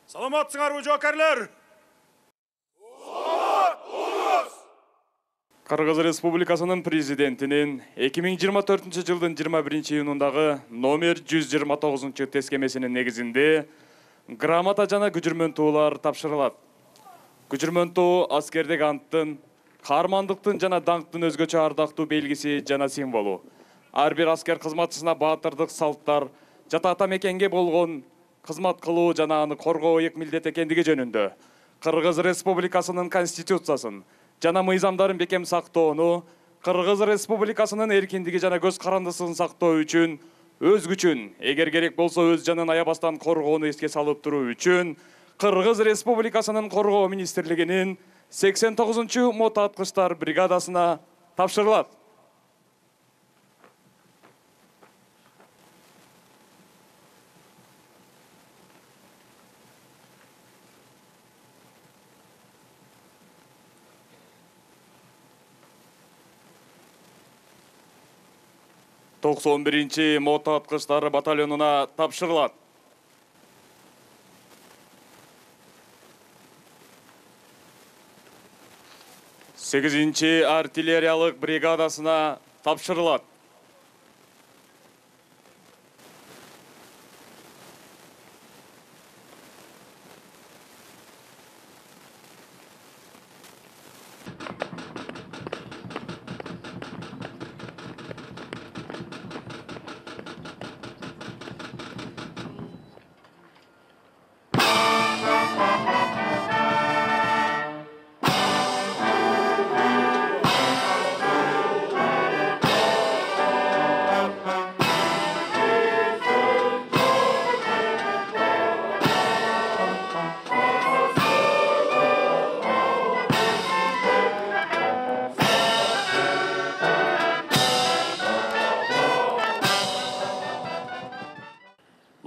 Саламатсыңарбы жоокерлер? Кыргыз Республикасынын президентинин 2024 жылдын 21-июнундагы номер 129 тескемесинин негизинде грамота жана күчүрмөнтуулар тапшырылат. Күчүрмөнтуу аскердик анттын, каармандыктын жана даңктын өзгөчө ардактуу белгиси жана символу. Ар бир аскер кызматчысына баатырдык салттар, жата ата мекенге болгон кызмат кылуу жана аны коргоо ыйык милдет экендиги жөнүндө Кыргыз Республикасынын конституциясын жана мыйзамдарын бекем сактоону, Кыргыз Республикасынын эркиндиги жана көз карандысын сактоо үчүн өз күчүн, эгер керек болсо өз жанын аябастан коргоону эске салып туруу үчүн Кыргыз Республикасынын коргоо министрлигинин 89 мотоаткычтар бригадасына тапшырылат. Токсон биринчи мотоаткычтар батальонуна тапшырылат. 8-нчи артиллериялык бригадасына тапшырылат.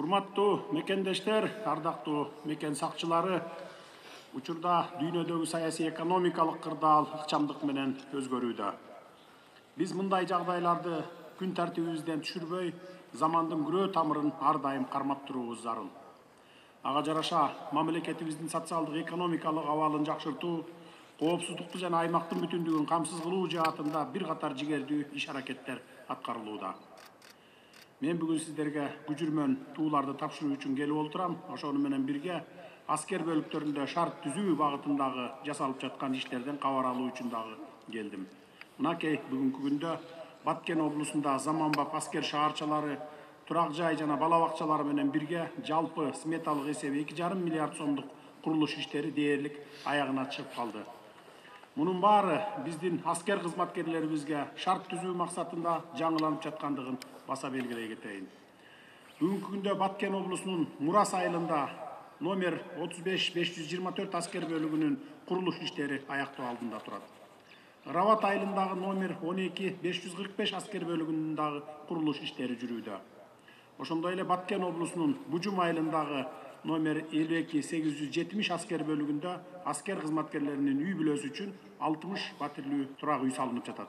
Урматтуу мекендештер, ардактуу мекен сакчылары, учурда дүйнөдөгү саясий экономикалык кырдаал ыкчамдык менен өзгөрүүдө. Биз мындай жагдайларды күн тартибибизден түшүрбөй, замандын күрөө тамырын ар дайым кармап туруубуз зарыл. Ага жараша мамлекетибиздин социалдык экономикалык абалын жакшыртуу, коопсуздукту жана аймактын бүтүндүгүн камсыз кылуу жаатында бир катар жигердүү иш аракеттер аткарылууда. Мен бүгүн сиздерге күчүрмөн тууларды тапшыруу үчүн келип отурам. Ошону менен бирге аскер бөлүктөрүндө шарт түзүү багытындагы жасалып жаткан иштерден кабар алуу үчүн дагы келдим. Мынакей бүгүнкү күндө Баткен облусунда заманбап аскер шаарчалары, турак жай жана бала бакчалары менен бирге жалпы сметалык эсеби 2,5 миллиард сомдук курулуш иштери дээрлик аягына чыгып калды. Мунун баары биздин аскер кызматкерлерибизге шарт түзүү максатында жаңыланып жаткандыгын баса белгилей кетейин. Бүгүнкү күндө Баткен облусунун Мурас айылында номер 35-524 аскер бөлүгүнүн курулуш иштери аяктоо алдында турат. Рават айылындагы номер 12-545 аскер бөлүгүнүн дагы курулуш иштери жүрүүдө. Ошондой эле Баткен облусунун Бужум айылындагы номер 52-870 аскер бөлүгүндө аскер кызматкерлеринин үй бүлөсү үчүн 60 батирлүү турак үй салынып жатат.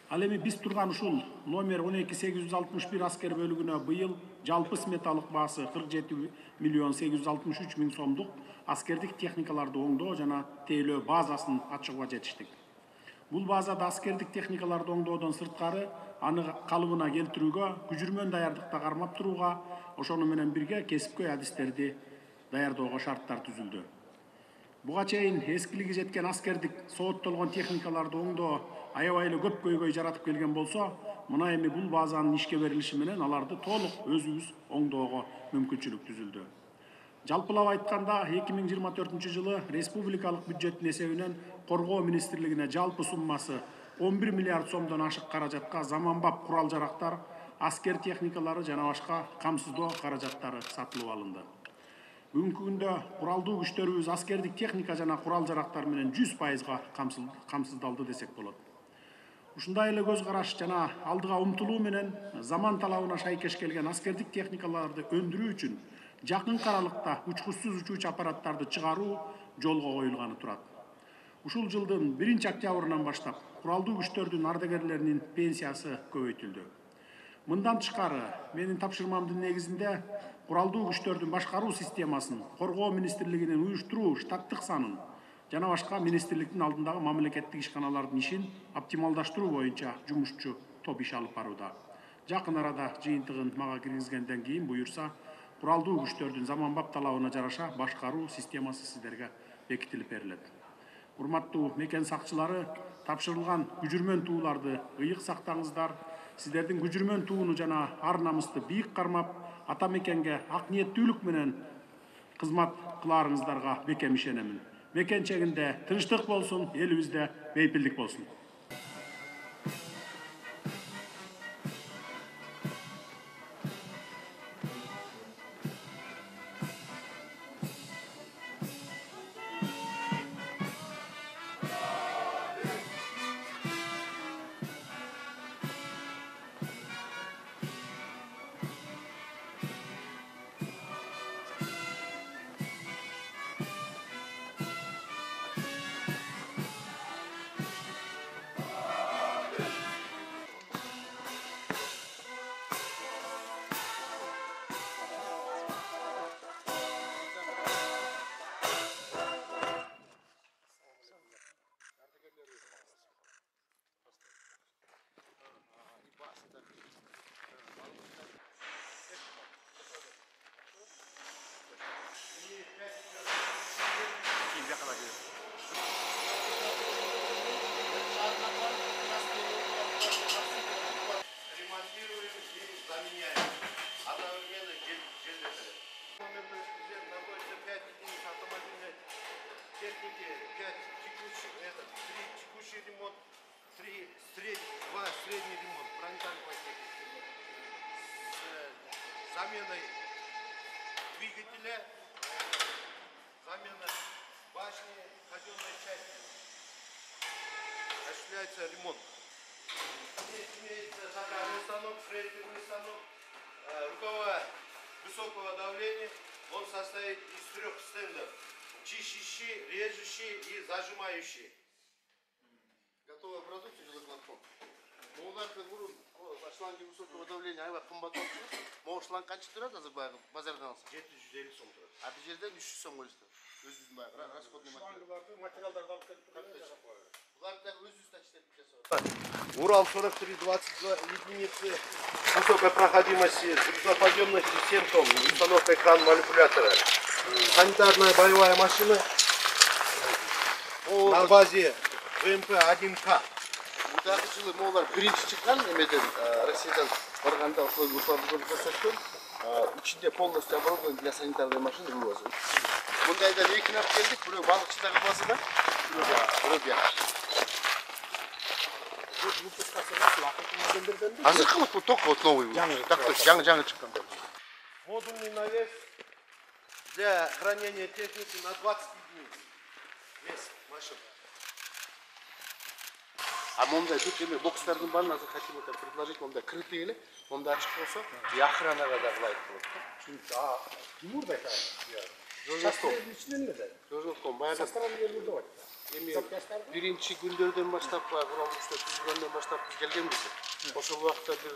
Ал эми биз турган ушул номер 12-861 аскер бөлүгүнө быйыл жалпы сметалык баасы 47 миллион 863 миң сомдук аскердик техникаларды оңдоо жана тейлөө базасын ачууга жетиштик. Бул базада аскердик техникаларды оңдоодон сырткары аны калыбына келтирүүгө, күчүрмөн даярдыкта кармап турууга, ошону менен бирге кесипкөй адистерди даярдоого шарттар түзүлдү. Буга чейин эскилиги жеткен аскердик сооттолгон техникаларды оңдоо аябай эле көп көйгөй жаратып келген болсо, мына эми бул базанын ишке берилиши менен аларды толук өзүбүз оңдоого мүмкүнчүлүк түзүлдү. Жалпылап айтканда 2024 жылы республикалык бюджеттин эсебинен коргоо министрлигине жалпы суммасы 11 миллиард сомдон ашык каражатка заманбап курал-жарактар, аскер техникалары жана башка камсыздоо каражаттары сатылып алынды. Бүгүнкү күндө куралдуу күчтөрүбүз аскердик техника жана курал-жарактар менен 100%га камсыздалды десек болот. Ушундай эле көз караш жана алдыга умтулуу менен заман талабына шайкеш келген аскердик техникаларды өндүрүү үчүн жакын аралыкта учкучсуз учуучу аппараттарды чыгаруу жолго коюлганы турат. Ушул жылдын 1 октябрынан баштап куралдуу күчтөрдүн ардагерлеринин пенсиясы көбөйтүлдү. Мындан тышкары, менин тапшырмамдын негизинде куралдуу күчтөрдүн башкаруу системасын, коргоо министрлигинин уюштуруу штаттык санын жана башка министрликтин алдындагы мамлекеттик ишканалардын ишин оптималдаштыруу боюнча жумушчу топ иш алып барууда. Жакын арада жыйынтыгын мага киргизгенден кийин буюрса, куралдуу күчтөрдүн заманбап талабына жараша башкаруу системасы сиздерге бекитилип берилет. Урматтуу мекен сакчылары, тапшырылган күжүрмөн тууларды ыйык сактаңыздар. Сиздердин күжүрмөн тууну жана ар намысты бийик кармап, ата мекенге ак ниеттүүлүк менен кызмат кылаарыңыздарга бекем ишенемин. Мекен чегинде тынчтык болсун, элибизде бейпилдик болсун. Техники 5 текущих, 3 текущий ремонт, 2 средний ремонт, бронетанковой техники. С заменой двигателя, замена башни, казенной части. Осуществляется ремонт. Здесь имеется токарный станок, фрезерный станок, рукава высокого давления. Он состоит из 3 стендов. Чистящий, режущий и зажимающий. Готовая продукция жилокладком. Но у нас шланги высокого давления, айва кымбат болчу. Могу шланг канча турат азыр баягы базардан алсак? 750 сом турат. А бул жерден 300 сом коюшту. Өзүбүздүн баягы расходный материалдарды, материалдарды алып келип турат. Буларды өзүбүз иштетип жасап. Урал 4322 единицы высокой проходимости, грузоподъемности 7 тонн, установка экран манипулятора. Санитарная боевая машина на базе ВМП-1К. Мутакы жылы молар биринчи чыккан эмеден Россиядан барганда ошол условияларды көрсөткөн. Ичинде полностью оборудован для санитарной машины вывозу. Мындайдан экини алып келдик, бирөө балыкчыдагы базада, бирөө бияка. Азыркы бул только вот новый. Жаңы чыккан. Модульный навес для хранения техники на 20 единиц. Вес машин. А мондай тут эме бокстардын баарын азыр хотим это предложить, мондай крытый эле, мондай ачык болсо, и охранага да ылайык болот. Çünkü Timur da Жожотком баягы эми биринчи күндөрдөн баштап, куралдуу түзүлгөндөн баштап биз келгенбиз. Ошол убакта бир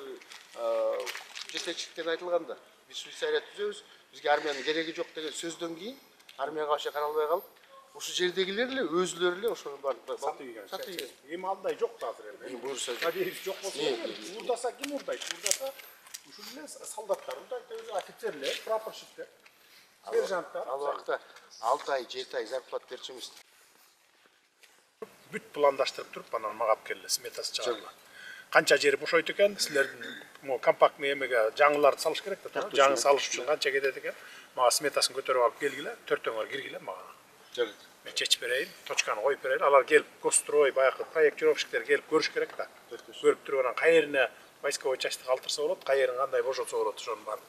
жетекчиликтен айтылганда, биз комиссариат түзөбүз, бизге армиянын кереги жок деген сөздөн кийин армияга башка каралбай калып, ошо жердегилер эле өзүлөрү эле ошону сатып ийген. Эми алдай жок да азыр эми. Буюрса Надеюсь, жок болсо, урдаса ким урдайт? Урдаса ушул эле солдаттар, урдайт, офицерлер, прапорщиктер, сержанттар. ал убакта 6 ай, 7 ай зарплат берчүмүз. Бүт пландаштырып туруп, анан мага алып келди, сметасы чыгарып. Канча жери бошойт экен, силердин могу компактный эмеге жаңыларды салыш керек да, жаңы салыш үчүн канча кетет экен. Мага сметасын көтөрүп алып келгиле, 4-өңөр киргиле мага. Жарайт. Мен чечип берейин, точканы коюп берейин. Алар келип, госстрой, баягы проектировщиктер келип көрүш керек да. Көрүп туруп анан кайерine войсковой частьты калтырса болот, кайерин кандай бошотсо болот, ошонун баарын